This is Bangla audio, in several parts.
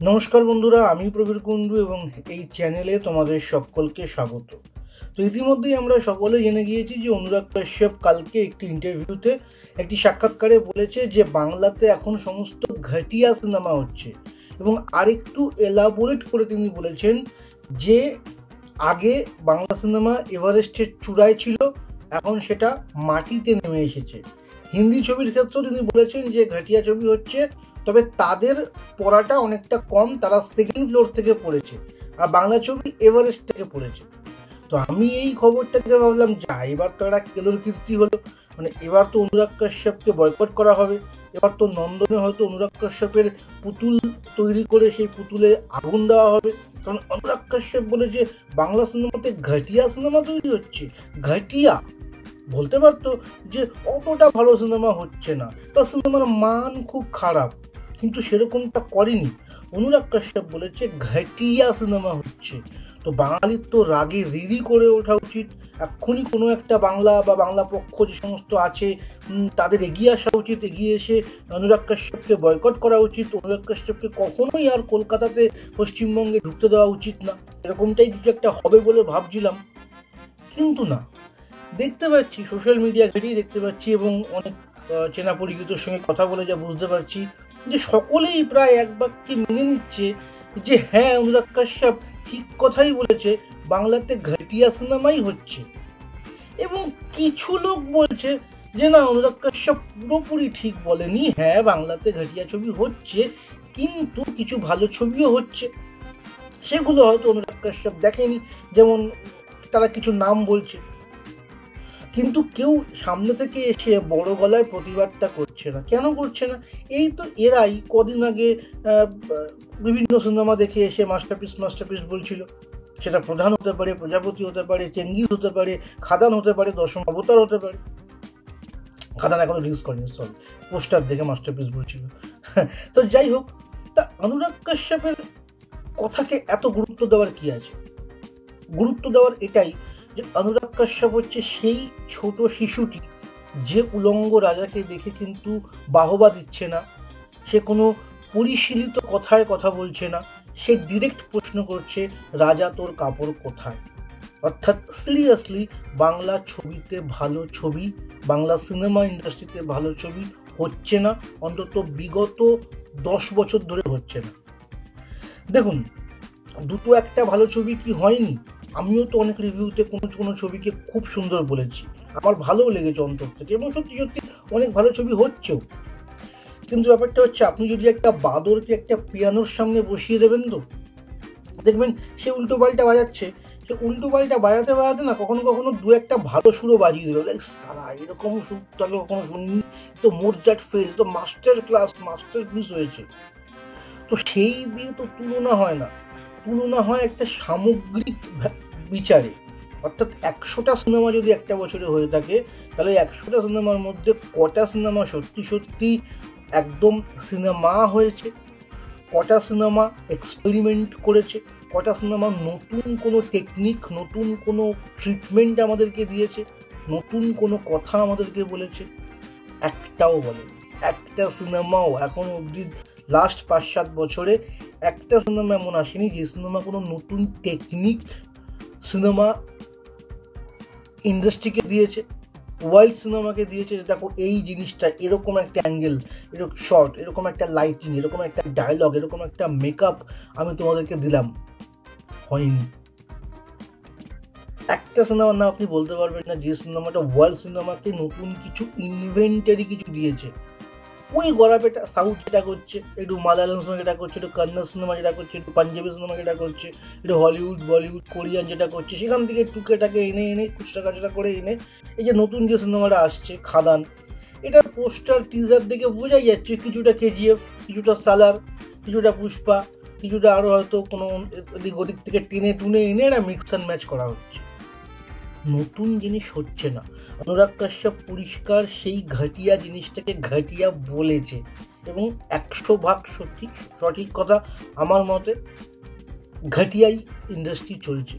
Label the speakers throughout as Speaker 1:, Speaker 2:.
Speaker 1: নমস্কার বন্ধুরা, আমি প্রবীর কুণ্ডু এবং এই চ্যানেলে তোমাদের সকলকে স্বাগত। তো ইতিমধ্যেই আমরা সকলে জেনে গিয়েছি যে অনুরাগ কাশ্যপ কালকে একটি ইন্টারভিউতে একটি সাক্ষাৎকারে বলেছে যে বাংলাতে এখন সমস্ত ঘাটিয়া সিনেমা হচ্ছে, এবং আরেকটু এলাবোরেট করে তিনি বলেছেন যে আগে বাংলা সিনেমা এভারেস্টের চূড়ায় ছিল, এখন সেটা মাটিতে নেমে এসেছে। হিন্দি ছবির ক্ষেত্রেও তিনি বলেছেন যে ঘাটিয়া ছবি হচ্ছে, তবে তাদের পড়াটা অনেকটা কম, তারা সেকেন্ড ফ্লোর থেকে পড়েছে, আর বাংলা ছবি এভারেস্ট থেকে পড়েছে। তো আমি এই খবরটাকে ভাবলাম যা, এবার তো একটা কেলোর কীর্তি হলো, মানে এবার তো অনুরাগ কাশ্যপকে বয়কট করা হবে, এবার তো নন্দনে হয়তো অনুরাগ কাশ্যপের পুতুল তৈরি করে সেই পুতুলে আগুন দেওয়া হবে। কারণ অনুরাগ কাশ্যপ বলে যে বাংলা সিনেমাতে ঘাটিয়া সিনেমা তৈরি হচ্ছে, ঘাটিয়া বলতে পারতো যে অতটা ভালো সিনেমা হচ্ছে না বা সিনেমার মান খুব খারাপ, কিন্তু সেরকমটা করেনি। অনুরাগ কাশ্যপ বলেছে ঘাটিয়া সিনেমা হচ্ছে। তো বাঙালির তো রাগে রিরি করে ওঠা উচিত, এক্ষুনি কোনো একটা বাংলা বা বাংলা পক্ষ যে সমস্ত আছে তাদের এগিয়ে আসা উচিত, এগিয়ে এসে অনুরাগ কাশ্যপকে বয়কট করা উচিত। অনুরাগ কাশ্যপকে কখনোই আর কলকাতাতে পশ্চিমবঙ্গে ঢুকতে দেওয়া উচিত না, এরকমটাই কিছু একটা হবে বলে ভাবছিলাম, কিন্তু না। দেখতে পাচ্ছি সোশ্যাল মিডিয়া ঘেটেই দেখতে পাচ্ছি এবং অনেক চেনা পরিচিতর সঙ্গে কথা বলে যা বুঝতে পারছি যে সকলেই প্রায় এক বাক্যে মেনে নিচ্ছে যে হ্যাঁ, অনুরাগ কাশ্যপ ঠিক কথাই বলেছে, বাংলাতে ঘাটিয়া সিনেমাই হচ্ছে। এবং কিছু লোক বলছে যে না, অনুরাগ কাশ্যপ পুরোপুরি ঠিক বলেনি, হ্যাঁ বাংলাতে ঘাটিয়া ছবি হচ্ছে, কিন্তু কিছু ভালো ছবিও হচ্ছে, সেগুলো হয়তো অনুরাগ কাশ্যপ দেখেনি। যেমন তারা কিছু নাম বলছে, কিন্তু কেউ সামনে থেকে এসে বড় গলায় প্রতিবাদটা করছে না। কেন করছে না? এই তো এরাই কদিন আগে বিভিন্ন সিনেমা দেখে এসে মাস্টারপিস বলছিল। সেটা প্রধান হতে পারে, প্রজাপতি হতে পারে, চেঙ্গিজ হতে পারে, খাদান হতে পারে, দশম অবতার হতে পারে। খাদান এখনো রিলিজ করেনি, সরি, পোস্টার দেখে মাস্টারপিস বলছিল। তো যাই হোক, তা অনুরাগ কাশ্যপের কথাকে এত গুরুত্ব দেওয়ার কি আছে? গুরুত্ব দেওয়ার এটাই যে অনুরাগ কাশ্যপ হচ্ছে সেই ছোট শিশুটি যে উলঙ্গ রাজাকে দেখে কিন্তু বাহবা দিচ্ছে না, সে কোনো পরিশীলিত কথায় কথা বলছে না, সে ডিরেক্ট প্রশ্ন করছে রাজা তোর কাপড় কোথায়। অর্থাৎ সিরিয়াসলি বাংলা ছবিতে ভালো ছবি, বাংলা সিনেমা ইন্ডাস্ট্রিতে ভালো ছবি হচ্ছে না, অন্তত বিগত 10 বছর ধরে হচ্ছে না। দেখুন, দুটো একটা ভালো ছবি কি হয়নি? আমিও তো অনেক রিভিউতে কোনো ছবিকে খুব সুন্দর বলেছি, আমার ভালোও লেগেছে অন্তর থেকে, এবং সত্যি সত্যি অনেক ভালো ছবি হচ্ছেও। কিন্তু ব্যাপারটা হচ্ছে, আপনি যদি একটা বাদরকে একটা পিয়ানোর সামনে বসিয়ে দেবেন, তো দেখবেন সে উল্টো পাল্টা বাজাচ্ছে, সে উল্টো পাল্টা বাজাতে বাজাতে না কখনো কখনো দু একটা ভালো সুরও বাজিয়ে দেবে। সারা এরকম সুর তো আমি কখনো শুনিনি, তো মোজার্ট ফেল, তো মাস্টার ক্লাস, মাস্টার পিস হয়েছে। তো সেই দিয়ে তো তুলনা হয় না, তুলনা হয় একটা সামগ্রিক বিচারে। অর্থাৎ 100টা সিনেমা যদি একটা বছরে হয়ে থাকে, তাহলে 100টা সিনেমার মধ্যে কটা সিনেমা সত্যি সত্যি একদম সিনেমা হয়েছে, কটা সিনেমা এক্সপেরিমেন্ট করেছে, কটা সিনেমা নতুন কোনো টেকনিক, নতুন কোনো ট্রিটমেন্ট আমাদেরকে দিয়েছে, নতুন কোনো কথা আমাদেরকে বলেছে? একটাও বলে। একটা সিনেমাও এখন অবধি লাস্ট 5-7 বছরে একটা সিনেমা এমন আসেনি যে সিনেমা কোনো নতুন টেকনিক সিনেমা ইন্ডাস্ট্রিকে দিয়েছে, ওয়ার্ল্ড সিনেমাকে দিয়েছে, যে দেখো এই জিনিসটা এরকম একটা অ্যাঙ্গেল, এরকম শর্ট, এরকম একটা লাইটিং, এরকম একটা ডায়লগ, এরকম একটা মেকআপ আমি তোমাদেরকে দিলাম। হয়নি। একটা সিনেমার নাম আপনি বলতে পারবেন না যে সিনেমাটা ওয়ার্ল্ড সিনেমাকে নতুন কিছু ইনভেন্টারি কিছু দিয়েছে। ওই গড়াপেটা সাউথ যেটা করছে, একটু মালায়ালাম সিনেমা যেটা করছে, একটু কন্নড় সিনেমা যেটা করছে, একটু পাঞ্জাবি সিনেমা যেটা করছে, একটু হলিউড বলিউড কোরিয়ান যেটা করছে, সেখান থেকে টুকেটাকে এনে খুচরা কাচরা করে এনে এই যে নতুন যে সিনেমাটা আসছে খাদান, এটার পোস্টার টিজার দেখে বোঝাই যাচ্ছে কিছুটা কেজিএফ, কিছুটা সালার, কিছুটা পুষ্পা, কিছুটা আরও হয়তো কোনো এদিক ওদিক থেকে টেনে টুনে এনে একটা মিক্স অ্যান্ড ম্যাচ করা হচ্ছে। নতুন জিনিস হচ্ছে না। অনুরাগ কাশ্যপ পরিষ্কার সেই ঘাটিয়া জিনিসটাকে ঘাটিয়া বলেছে, এবং 100 ভাগ সঠিক কথা আমার মতে। ঘাটিয়াই ইন্ডাস্ট্রি চলছে।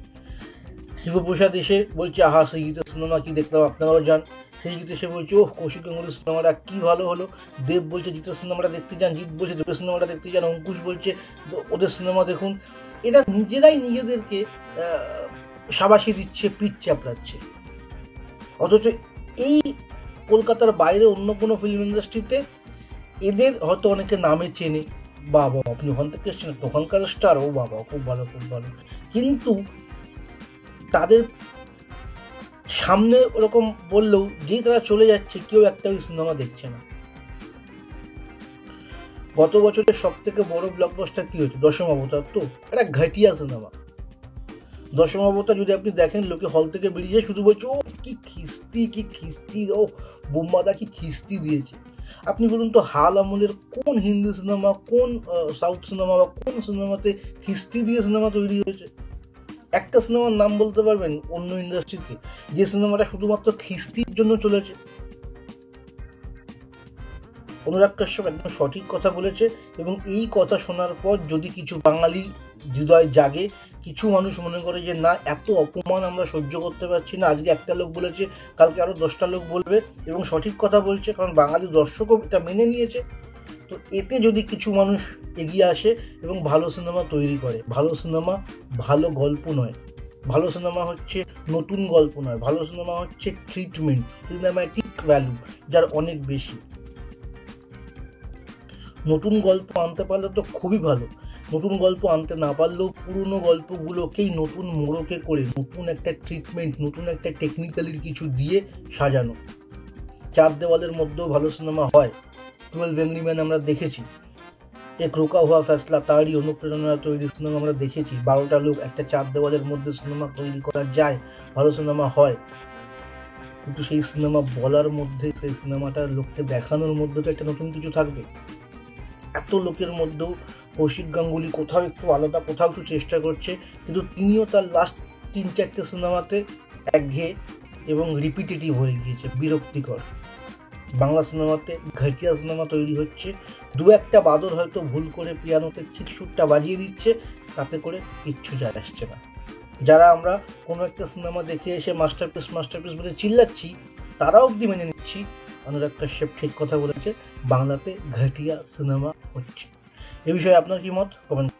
Speaker 1: শিবপ্রসাদ এসে বলছে আহা সেই সিনেমা কি দেখলাম, আপনারাও যান। সেই গীতে সে বলছে, ওহ কৌশিক গাঙ্গুলির সিনেমাটা কী ভালো হলো, দেব বলছে জিতের সিনেমাটা দেখতে যান, জিৎ বলছে দেবের সিনেমাটা দেখতে যান, অঙ্কুশ বলছে ওদের সিনেমা দেখুন। এরা নিজেরাই নিজেদেরকে সাবাসি দিচ্ছে, পিঠ চাপড়াচ্ছে। অথচ এই কলকাতার বাইরে অন্য কোনো ফিল্ম ইন্ডাস্ট্রিতে এদের হয়তো অনেকে নামে চেনে, বাবা আপনি ওখান থেকে এসছেন, ওখানকার স্টার, ও বাবা খুব ভালো খুব ভালো, কিন্তু তাদের সামনে ওরকম বললেও যেই তারা চলে যাচ্ছে কেউ একটা ওই সিনেমা দেখছে না। গত বছরের সব থেকে বড় ব্লকবাস্টার কি হয়েছে? দশম অবতার। তো একটা ঘাটিয়া সিনেমা। দশম অবতার যদি আপনি দেখেন, লোকে হল থেকে বেরিয়ে শুধু বলছে, ও কি খিস্তি, ও বোম্বাদা কি খিস্তি দিয়েছে। আপনি বলুন তো, হাল আমলের কোন হিন্দি সিনেমা, কোন সাউথ সিনেমা বা কোন সিনেমাতে খিস্তি দিয়ে সিনেমা তৈরি হয়েছে? একটা সিনেমার নাম বলতে পারবেন অন্য ইন্ডাস্ট্রিতে যে সিনেমাটা শুধুমাত্র খিস্তির জন্য চলেছে? অনুরাগ কাশ্যপ একদম সঠিক কথা বলেছে, এবং এই কথা শোনার পর যদি কিছু বাঙালি হৃদয় জাগে, কিছু মানুষ মনে করে যে না, এত অপমান আমরা সহ্য করতে পারছি না, আজকে একটা লোক বলেছে কালকে আরো 10টা লোক বলবে, এবং সঠিক কথা বলছে কারণ বাঙালি দর্শকও এটা মেনে নিয়েছে, তো এতে যদি কিছু মানুষ এগিয়ে আসে এবং ভালো সিনেমা তৈরি করে, ভালো সিনেমা ভালো গল্প নয়, ভালো সিনেমা হচ্ছে নতুন গল্প নয়, ভালো সিনেমা হচ্ছে ট্রিটমেন্ট, সিনেম্যাটিক ভ্যালু যার অনেক বেশি। নতুন গল্প আনতে পারলে তো খুবই ভালো, নতুন গল্প আনতে না পারলেও পুরনো গল্পগুলোকেই নতুন মোড়কে করে, নতুন একটা ট্রিটমেন্ট, নতুন একটা টেকনিক্যালির কিছু দিয়ে সাজানো। চার দেওয়ালের মধ্যেও ভালো সিনেমা হয়। 12 এঙ্গ্রি ম্যান আমরা দেখেছি, এক রুকা হুয়া ফ্যাসলা তারই অনুপ্রেরণা তৈরি সিনেমা আমরা দেখেছি। 12টা লোক একটা চার দেওয়ালের মধ্যে সিনেমা তৈরি করা যায়, ভালো সিনেমা হয়, কিন্তু সেই সিনেমা বলার মধ্যে, সেই সিনেমাটার লোককে দেখানোর মধ্যে তো একটা নতুন কিছু থাকবে। এত লোকের মধ্যেও কৌশিক গাঙ্গুলি কোথাও একটু আলাদা, কোথাও একটু চেষ্টা করছে, কিন্তু তিনিও তার লাস্ট 3-4টে সিনেমাতে একঘেয়ে এবং রিপিটেটিভ হয়ে গিয়েছে, বিরক্তিকর। বাংলা সিনেমাতে ঘাটিয়া সিনেমা তৈরি হচ্ছে, দু একটা বাদর হয়তো ভুল করে পিয়ানোতে ঠিক সুরটা বাজিয়ে দিচ্ছে, তাতে করে কিচ্ছু যায় আসছে না। যারা আমরা কোনো একটা সিনেমা দেখে এসে মাস্টারপিস বলে চিল্লাচ্ছি, তারা অবধি মেনে নিচ্ছি অনুরাগ কাশ্যপ ঠিক কথা বলেছে, বাংলাতে ঘাটিয়া সিনেমা হচ্ছে। এ বিষয়ে আপনার কি মত? কমেন্ট।